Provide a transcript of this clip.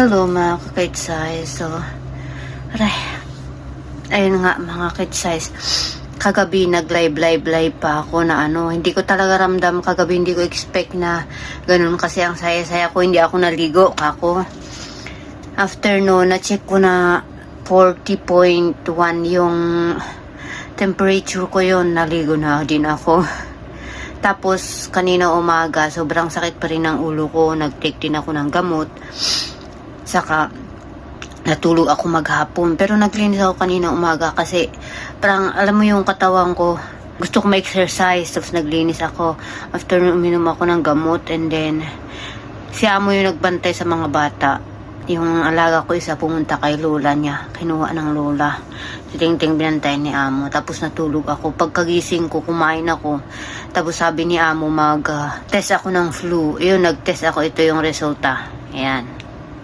Hello mga ka-kite size. So, ayun nga mga kite size. Kagabi nag-live pa ako na hindi ko talaga ramdam kagabi, hindi ko expect na ganun kasi ang saya-saya ko, hindi ako naligo ako. After no, na-check ko na 40.1 yung temperature ko, yon naligo na din ako. Tapos kanina umaga, sobrang sakit pa rin ng ulo ko, nag-take din ako ng gamot. Saka natulog ako maghapon, pero naglinis ako kanina umaga kasi parang alam mo yung katawan ko, gusto ko ma-exercise, tapos naglinis ako. After uminom ako ng gamot, and then si amo yung nagbantay sa mga bata. Yung alaga ko isa pumunta kay lola niya, kinuha ng lola. Si Ting binantay ni amo, tapos natulog ako. Pagkagising ko, kumain ako, tapos sabi ni amo mag test ako ng flu. Yun, nag-test ako, ito yung resulta. Ayan.